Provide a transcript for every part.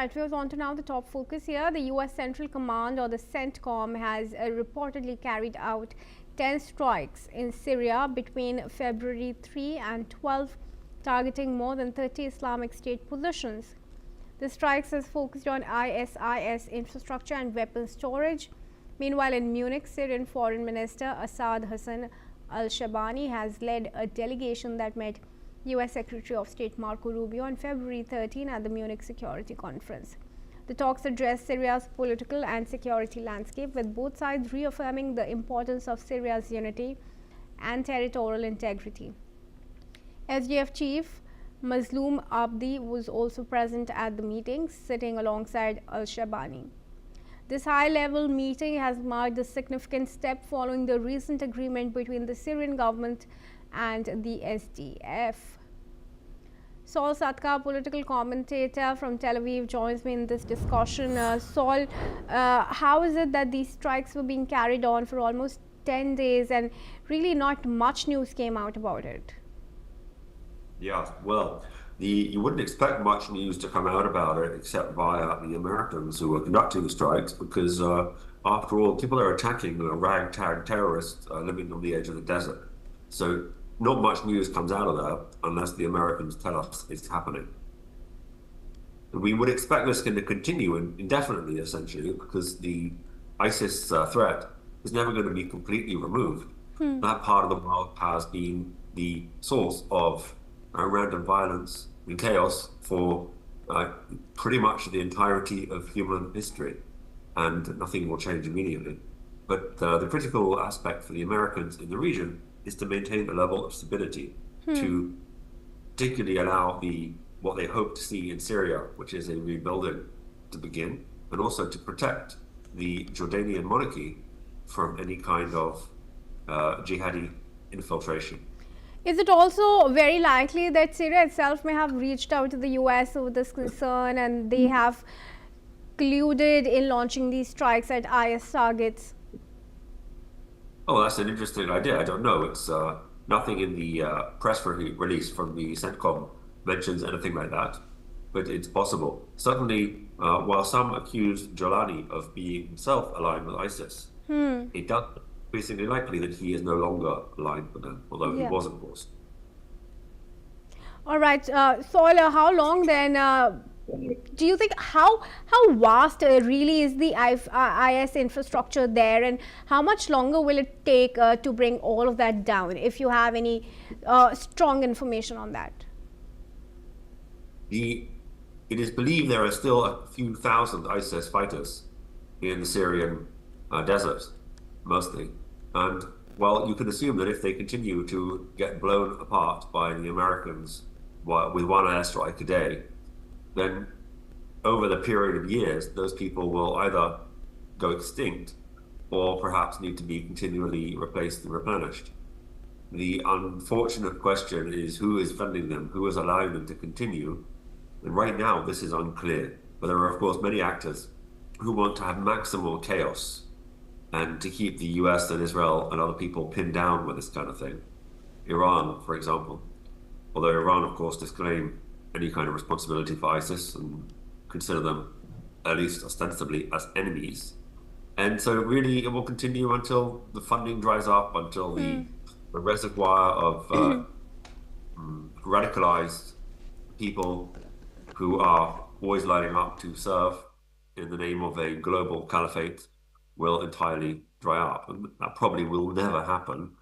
right, we on to now the top focus here. The U.S. Central Command, or the CENTCOM, has reportedly carried out 10 strikes in Syria between February 3 and 12, targeting more than 30 Islamic State positions. The strikes has focused on ISIS infrastructure and weapons storage. Meanwhile, in Munich, Syrian Foreign Minister Assad Hassan al-Shabani has led a delegation that met U.S. Secretary of State Marco Rubio on February 13 at the Munich Security Conference. The talks addressed Syria's political and security landscape, with both sides reaffirming the importance of Syria's unity and territorial integrity. SDF Chief Mazloum Abdi was also present at the meeting, sitting alongside al-Shabani. This high-level meeting has marked a significant step following the recent agreement between the Syrian government and the SDF. Saul Satka, political commentator from Tel Aviv, joins me in this discussion. Saul, how is it that these strikes were being carried on for almost 10 days and really not much news came out about it? Yeah, well, you wouldn't expect much news to come out about it except via the Americans who are conducting the strikes, because after all, people are attacking ragtag terrorists living on the edge of the desert. So not much news comes out of that unless the Americans tell us it's happening. We would expect this to continue indefinitely, essentially, because the ISIS threat is never going to be completely removed. That part of the world has been the source of random violence and chaos for pretty much the entirety of human history, and nothing will change immediately. But the critical aspect for the Americans in the region is to maintain a level of stability, to particularly allow what they hope to see in Syria, which is a rebuilding, to begin, and also to protect the Jordanian monarchy from any kind of jihadi infiltration. Is it also very likely that Syria itself may have reached out to the US over this concern and they have colluded in launching these strikes at IS targets? Oh, that's an interesting idea. I don't know. It's nothing in the press release from the CENTCOM mentions anything like that, but it's possible. Certainly, while some accuse Jolani of being himself aligned with ISIS, it does increasingly likely that he is no longer aligned with them, although he was, of course. All right, Saul, how long then do you think, how vast really is the IS infrastructure there, and how much longer will it take to bring all of that down, if you have any strong information on that? It is believed there are still a few thousand ISIS fighters in the Syrian desert, mostly. And well, you can assume that if they continue to get blown apart by the Americans with one airstrike a day, then over the period of years, those people will either go extinct or perhaps need to be continually replaced and replenished. The unfortunate question is who is funding them, who is allowing them to continue. And right now, this is unclear. But there are, of course, many actors who want to have maximal chaos and to keep the US and Israel and other people pinned down with this kind of thing. Iran, for example. Although Iran, of course, disclaim any kind of responsibility for ISIS and consider them, at least ostensibly, as enemies. And so really it will continue until the funding dries up, until the reservoir of radicalized people who are always lining up to serve in the name of a global caliphate will entirely dry up. And that probably will never happen,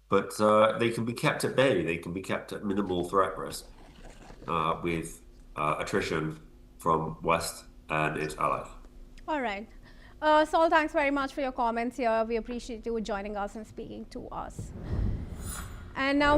but they can be kept at bay. They can be kept at minimal threat risk with attrition from West and its allies. All right. Saul, thanks very much for your comments here. We appreciate you joining us and speaking to us. And now